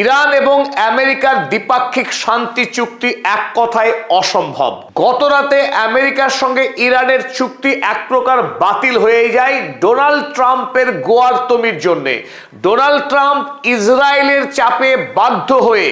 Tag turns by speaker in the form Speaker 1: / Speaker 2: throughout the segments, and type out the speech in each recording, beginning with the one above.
Speaker 1: Iran এবং আমেরিকার দ্বিপাক্ষিক শান্তি চুক্তি এক কথায় অসম্ভব। গত রাতে আমেরিকার সঙ্গে ইরানের চুক্তি এক প্রকার বাতিল হয়ে যায় ডোনাল্ড ট্রাম্পের গোয়ার্তমির জন্য। ডোনাল্ড ট্রাম্প ইসরায়েলের চাপে বাধ্য হয়ে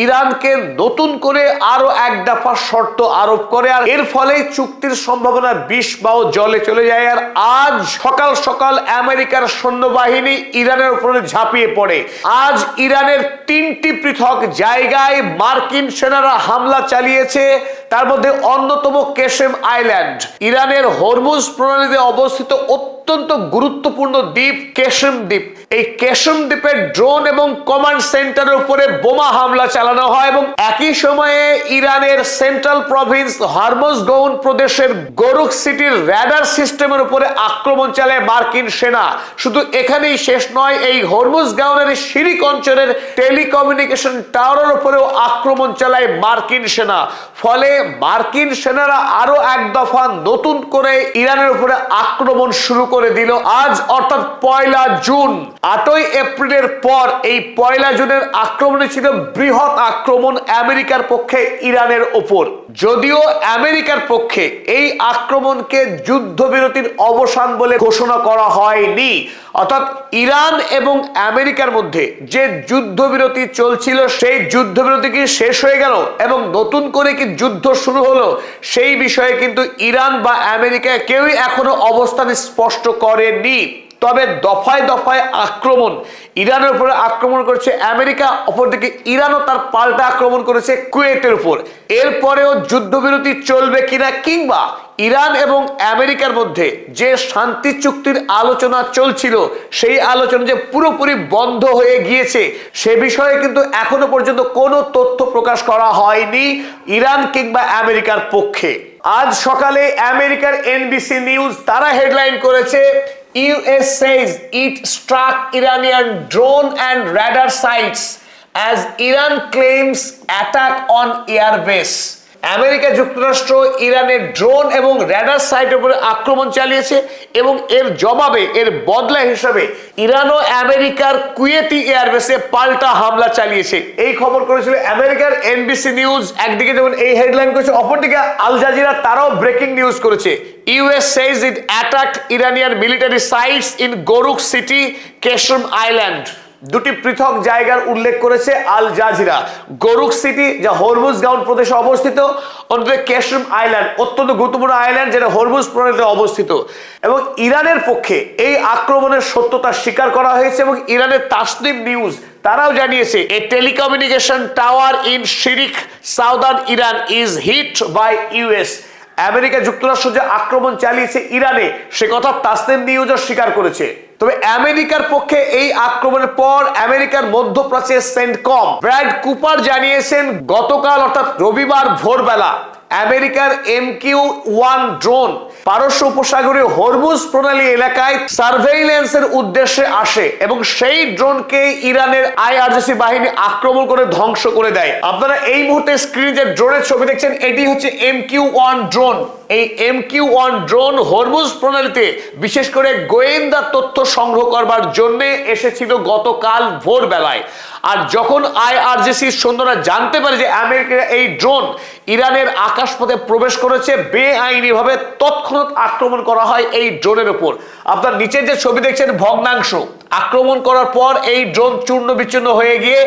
Speaker 1: ইরানকে নতুন করে আরো এক দফা শর্ত আরোপ করে, আর এর ফলে চুক্তির সম্ভাবনা বিষ বাও জলে চলে যায়। আর আজ সকাল সকাল আমেরিকার সৈন্যবাহিনী ইরানের উপরে ঝাঁপিয়ে পড়ে। আজ ইরানের 3টি পৃথক জায়গায় মার্কিন সেনারা হামলা চালিয়েছে, তার মধ্যে অন্যতম কেশেম আইল্যান্ড, ইরানের হরমুজ প্রণালীতে অবস্থিত অত্যন্ত গুরুত্বপূর্ণ দ্বীপ কেশেম দ্বীপ। এই কেশেম দ্বীপের ড্রোন এবং কমান্ড সেন্টারের উপরে বোমা হামলা চালানো হয় এবং একই সময়ে ইরানের সেন্ট্রাল প্রভিন্স হরমুজগান প্রদেশের গোরুক সিটির র্যাডার সিস্টেমের উপরে আক্রমণ চালায় মার্কিন সেনা। শুধু এখানেই শেষ নয়, এই হরমুজগানের শিরিক অঞ্চলের টেলিকমিউনিকেশন টাওয়ারের উপরেও আক্রমণ চালায় মার্কিন সেনা। ফলে মার্কিন সেনারা আরো এক দফা নতুন করে ইরানের উপরে আক্রমণ শুরু করে দিল আজ, অর্থাৎ 1 জুন। 8 এপ্রিলের পর এই 1 জুনের আক্রমণে ছিল বৃহৎ আক্রমণ আমেরিকার পক্ষে ইরানের ওপর। যদিও আমেরিকার পক্ষে এই আক্রমণকে যুদ্ধবিরতির অবসান বলে ঘোষণা করা হয়নি, অর্থাৎ ইরান এবং আমেরিকার মধ্যে যে যুদ্ধবিরতি চলছিল সেই যুদ্ধবিরতি কি শেষ হয়ে গেল এবং নতুন করে কি যুদ্ধ শুরু হলো, সেই বিষয়ে কিন্তু ইরান বা আমেরিকা কেউই এখনো অবস্থান স্পষ্ট করেনি। তবে দফায় দফায় আক্রমণ, ইরানের উপরে আক্রমণ করেছে আমেরিকা, অপরদিকে ইরানও তার পাল্টা আক্রমণ করেছে কুয়েতের উপর। এরপরেও যুদ্ধবিরতি চলবে কিনা, কিংবা ইরান এবং আমেরিকার মধ্যে যে শান্তি চুক্তির আলোচনা চলছিল সেই আলোচনা যে পুরোপুরি বন্ধ হয়ে গিয়েছে সে বিষয়ে কিন্তু এখনো পর্যন্ত কোনো তথ্য প্রকাশ করা হয়নি ইরান কিংবা আমেরিকার পক্ষে। আজ সকালে আমেরিকার NBC নিউজ তারা হেডলাইন করেছে, US says it struck Iranian drone and radar sites as Iran claims attack on airbase। America যুক্তরাষ্ট্র ইরানের ড্রোন এবং র্যাডার সাইটের উপরে আক্রমণ চালিয়েছে এবং এর জবাবে, এর বদলা হিসাবে ইরান ও আমেরিকার কুয়েতি এয়ারবেসে পাল্টা হামলা চালিয়েছে। এই খবর করেছিল আমেরিকার NBC নিউজ। একদিকে যেমন এই হেডলাইন করেছে, অপরদিকে আল জাজিরা তারাও ব্রেকিং নিউজ করেছে, US says it attacked Iranian military sites in Goruk City, Keshem Island। দুটি পৃথক জায়গার উল্লেখ করেছে আল জাজিরা। গোরুক সিটি যা হরমুজগান প্রদেশে অবস্থিত, অন্যদিকে কেশেম আইল্যান্ড অত্যন্ত গুরুত্বপূর্ণ আইল্যান্ড যেটা হরমুজ প্রণালীতে অবস্থিত। এবং ইরানের পক্ষে এই আক্রমণের সত্যতা স্বীকার করা হয়েছে এবং ইরানের তাসনিম নিউজ তারাও জানিয়েছে, a telecommunication tower in Sirik southern Iran is hit by US। America যুক্তরাষ্ট্র যে আক্রমণ চালিয়েছে ইরানে সে কথা তাসনিম নিউজও স্বীকার করেছে। তবে আমেরিকার পক্ষে এই আক্রমণের পর আমেরিকার মধ্যপ্রাচ্যের সেন্টকম ব্র্যাড কুপার জানিয়েছেন, গতকাল অর্থাৎ রবিবার ভোরবেলা আমেরিকার MQ-1 ড্রোন পারস্য উপসাগরীয় হরমুজ প্রণালী এলাকায় সার্ভেইলেন্সের উদ্দেশ্যে আসে এবং সেই ড্রোনকে ইরানের IRGC বাহিনী আক্রমণ করে ধ্বংস করে দেয়। আপনারা এই মুহূর্তে স্ক্রিনে যে ড্রোনের ছবি দেখছেন এটি হচ্ছে MQ-1 ড্রোন। এই MQ-1 ড্রোন হরমুজ প্রণালীতে বিশেষ করে গোয়েন্দা তথ্য সংগ্রহ করবার জন্য এসেছিল গতকাল ভোরবেলায়। আর যখন IRGC সৈন্যরা জানতে পারে যে আমেরিকার এই ড্রোন ইরানের আকাশপথে প্রবেশ করেছে, বেআইনিভাবে তৎক্ষণাৎ আক্রমণ করা হয় এই ড্রোনের উপর। আপনার নিচের যে ছবি দেখছেন ভগ্নাংশ, আক্রমণ করার পর এই ড্রোন চূর্ণ বিচ্ছিন্ন হয়ে গিয়ে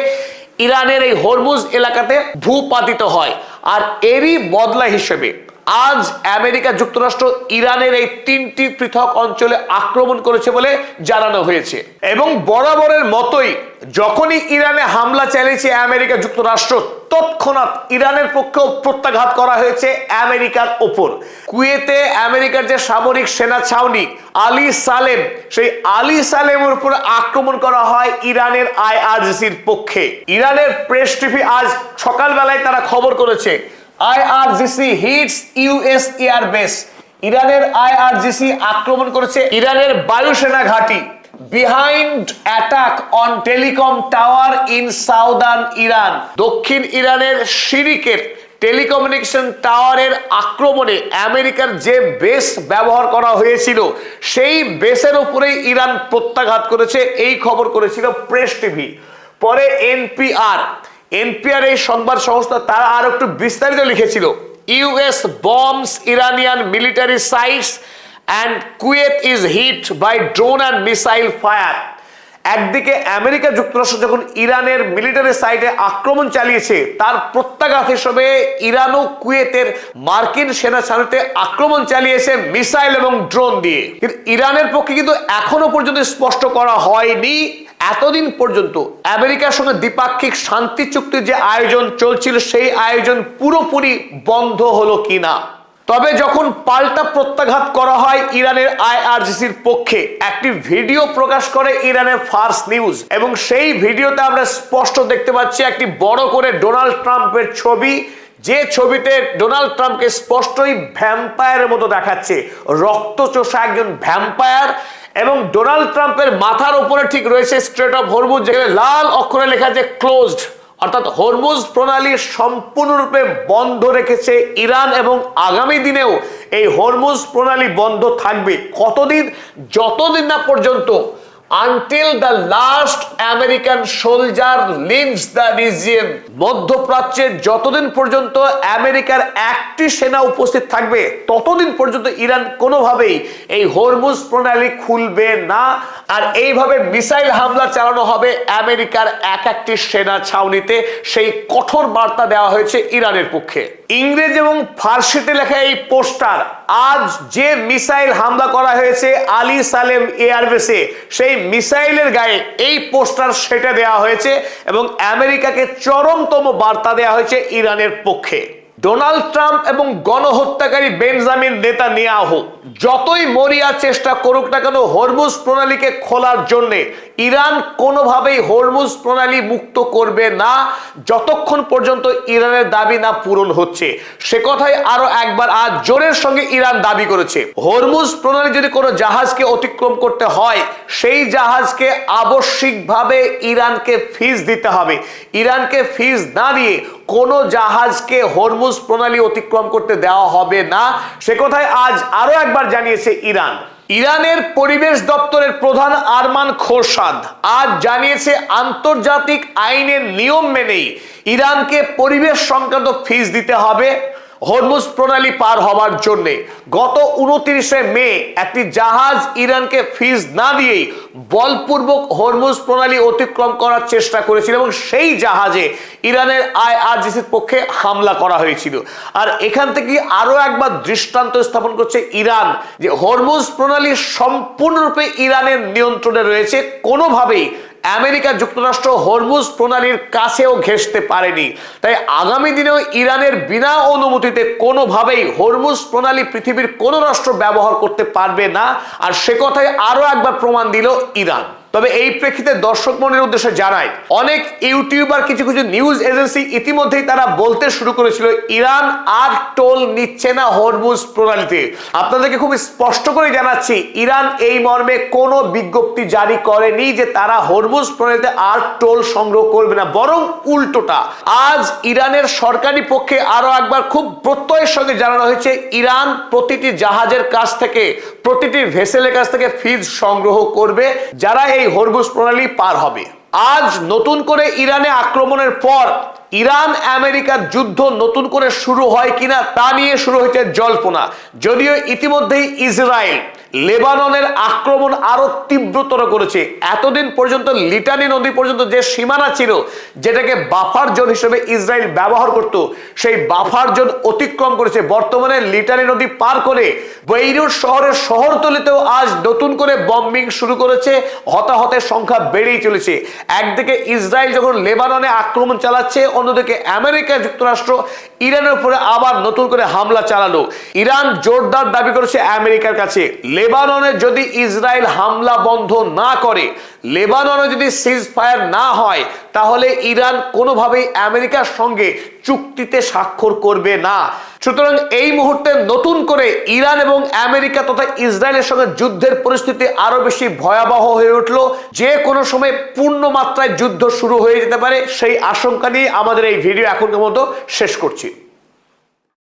Speaker 1: ইরানের এই হরমুজ এলাকাতে ভূপাতিত হয়। আর এরই বদলা হিসেবে আজ আমেরিকা যুক্তরাষ্ট্র ইরানের এই 3টি পৃথক অঞ্চলে আক্রমণ করেছে বলে জানানো হয়েছে। এবং বরাবরের মতোই যখনই ইরানে হামলা চালিয়েছে আমেরিকা যুক্তরাষ্ট্র, তৎক্ষণাৎ ইরানের পক্ষেও প্রত্যাঘাত করা হয়েছে আমেরিকার ওপর। কুয়েতে আমেরিকার যে সামরিক সেনা ছাউনি আলী সালেম, সেই আলী সালেমের উপর আক্রমণ করা হয় ইরানের IRGCর পক্ষে। ইরানের প্রেস টিভি আজ সকালবেলায় তারা খবর করেছে, IRGC হিটস US এয়ারবেস। ইরানের IRGC আক্রমণ করেছে ইরানের বায়ুসেনা ঘাঁটি। Behind attack on telecom tower in southern Iran. দক্ষিণ ইরানের শিরিকের টেলিকমিউনিকেশন টাওয়ারের আক্রমণে আমেরিকার যে বেস ব্যবহার করা হয়েছিল সেই বেসের উপরেই ইরান প্রত্যাঘাত করেছে, এই খবর করেছিল প্রেস টিভি। পরে এনপিআর এই সংবাদ সংস্থা তারা আরো একটু বিস্তারিত লিখেছিল, US bombs Iranian military sites and Kuwait is hit by drone and missile fire. একদিকে আমেরিকা যুক্তরাষ্ট্র যখন ইরানের মিলিটারি সাইটে আক্রমণ চালিয়েছে, তার প্রত্যাঘাত হিসেবে ইরান ও কুয়েতের মার্কিন সেনা ছাউনিতে আক্রমণ চালিয়েছে মিসাইল এবং ড্রোন দিয়ে। কিন্তু ইরানের পক্ষে কিন্তু এখনো পর্যন্ত স্পষ্ট করা হয়নি এতদিন পর্যন্ত আমেরিকার সঙ্গে দ্বিপাক্ষিক শান্তি চুক্তির যে আয়োজন চলছিল সেই আয়োজন পুরোপুরি বন্ধ হলো কিনা। তবে যখন পাল্টা প্রত্যাঘাত করা হয় ইরানের আইআরজিসির পক্ষে, একটি ভিডিও প্রকাশ করে ইরানের ফার্স নিউজ, এবং সেই ভিডিওতে আমরা স্পষ্ট দেখতে পাচ্ছি একটি বড় করে ডোনাল্ড ট্রাম্পের ছবি, যে ছবিতে ডোনাল্ড ট্রাম্পকে স্পষ্টই ভ্যাম্পায়ারের মতো দেখাচ্ছে, রক্তচোষা একজন ভ্যাম্পায়ার। এবং ডোনাল্ড ট্রাম্পের মাথার উপরে ঠিক রয়েছে স্ট্রেট অফ হরমুজ, যেখানে লাল অক্ষরে লেখা আছে ক্লোজড, অর্থাৎ হরমুজ প্রণালী সম্পূর্ণরূপে বন্ধ রেখেছে ইরান, এবং আগামী দিনেও এই হরমুজ প্রণালী বন্ধ থাকবে। কতদিন? যতদিন না পর্যন্ত until the last American soldier leaves the region, মধ্যপ্রাচ্যে যতদিন পর্যন্ত আমেরিকার একটি সেনা উপস্থিত থাকবে ততদিন পর্যন্ত ইরান কোনোভাবেই এই হরমুজ প্রণালী খুলবে না। আর এইভাবে মিসাইল হামলা চালানো হবে আমেরিকার এক একটি সেনা ছাউনিতে, সেই কঠোর বার্তা দেওয়া হয়েছে ইরানের পক্ষে। ইংরেজি এবং ফার্সিতে লেখা এই পোস্টার, আজ যে মিসাইল হামলা করা হয়েছে আলী সালেম এয়ারবেসে, সেই মিসাইলের গায়ে এই পোস্টার সেটা দেওয়া হয়েছে এবং আমেরিকাকে চরমতম বার্তা দেওয়া হয়েছে ইরানের পক্ষে। ডোনাল্ড ট্রাম্প এবং গণহত্যাকারী বেঞ্জামিন নেতানিয়াহু যতই মরিয়া চেষ্টা করুক না কেন হরমুজ প্রণালীকে খোলার জন্য, ইরান কোনোভাবেই হরমুজ প্রণালী মুক্ত করবে না যতক্ষণ পর্যন্ত ইরানের দাবি না পূরণ হচ্ছে। সে কথাই আরো একবার আজ জোরের সঙ্গে ইরান দাবি করেছে, হরমুজ প্রণালী যদি কোনো জাহাজকে অতিক্রম করতে হয় সেই জাহাজকে আবশ্যিকভাবে ইরানকে ফিস দিতে হবে। ইরানকে ফিস না দিয়ে কোনো জাহাজকে হরমুজ প্রণালী অতিক্রম করতে দেওয়া হবে না। সে কথাই আজ আরো একবার জানিয়েছে ইরান। ইরানের পরিবেশ দপ্তরের প্রধান আরমান খোরশাদ আজ জানিয়েছে আন্তর্জাতিক আইনের নিয়ম মেনেই ইরানকে পরিবেশ সংক্রান্ত ফিস দিতে হবে হরমুজ প্রণালী পার হওয়ার জন্য। গত 29শে মে একটি জাহাজ ইরানকে ফিস না দিয়েই বলপূর্বক হরমুজ প্রণালী অতিক্রম করার চেষ্টা করেছিল এবং সেই জাহাজে ইরানের আইআরজিসির পক্ষে হামলা করা হয়েছিল। আর এখান থেকে আরো একবার দৃষ্টান্ত স্থাপন করছে ইরান যে হরমুজ প্রণালী সম্পূর্ণরূপে ইরানের নিয়ন্ত্রণে রয়েছে, কোনোভাবেই আমেরিকা যুক্তরাষ্ট্র হরমুজ প্রণালীর কাছেও ঘেঁষতে পারেনি। তাই আগামী দিনেও ইরানের বিনা অনুমতিতে কোনোভাবেই হরমুজ প্রণালী পৃথিবীর কোনো রাষ্ট্র ব্যবহার করতে পারবে না। আর সে কথাই আরো একবার প্রমাণ দিল ইরান। তবে এই প্রেক্ষিতে দর্শক মনের উদ্দেশ্যে জানাই, অনেক ইউটিউবার কিছু কিছু নিউজ এজেন্সি ইতিমধ্যেই তারা বলতে শুরু করেছিল ইরান আর টোল নিচ্ছে না হরমুজ প্রণালীতে। আপনাদেরকে খুব স্পষ্ট করে জানাচ্ছি, ইরান এই মর্মে কোনো বিজ্ঞপ্তি জারি করেনি যে তারা হরমুজ প্রণালীতে আর টোল সংগ্রহ করবে না, বরং উল্টোটা। আজ ইরানের সরকারি পক্ষে আরো একবার খুব প্রত্যয়ের সঙ্গে জানানো হয়েছে ইরান প্রতিটি জাহাজের কাছ থেকে, প্রতিটি ভেসেলের কাছ থেকে ফিজ সংগ্রহ করবে যারা এই হরমুজ প্রণালী পার হবে। আজ নতুন করে ইরানে আক্রমণের পর ইরান আমেরিকার যুদ্ধ নতুন করে শুরু হয় কিনা তা নিয়ে শুরু হয়েছে জল্পনা। যদিও ইতিমধ্যেই ইসরায়েল লেবাননের আক্রমণ আরো তীব্রতর করেছে। এতদিন পর্যন্ত লিটানি নদী পর্যন্ত যে সীমানা ছিল, যেটাকে বাফার জোন হিসেবে ইসরায়েল ব্যবহার করত, সেই বাফার জোন অতিক্রম করেছে। বর্তমানে লিটানি নদী পার করে বেইরুট শহরের শহরতলিতেও আজ নতুন করে বম্বিং শুরু করেছে। হতাহতের সংখ্যা বেড়েই চলেছে। একদিকে ইসরায়েল যখন লেবাননে আক্রমণ চালাচ্ছে, অন্যদিকে আমেরিকা যুক্তরাষ্ট্র ইরানের উপরে আবার নতুন করে হামলা চালালো। ইরান জোরদার দাবি করেছে আমেরিকার কাছে, লেবাননে যদি ইসরায়েল হামলা বন্ধ না করে, লেবাননে যদি সিজ ফায়ার না হয়, তাহলে ইরান কোনোভাবেই আমেরিকার সঙ্গে চুক্তিতে স্বাক্ষর করবে না। সুতরাং এই মুহূর্তে নতুন করে ইরান এবং আমেরিকা তথা ইসরায়েলের সঙ্গে যুদ্ধের পরিস্থিতি আরো বেশি ভয়াবহ হয়ে উঠল। যে কোনো সময় পূর্ণ মাত্রায় যুদ্ধ শুরু হয়ে যেতে পারে, সেই আশঙ্কা নিয়ে আমাদের এই ভিডিও এখনকার মতো শেষ করছি।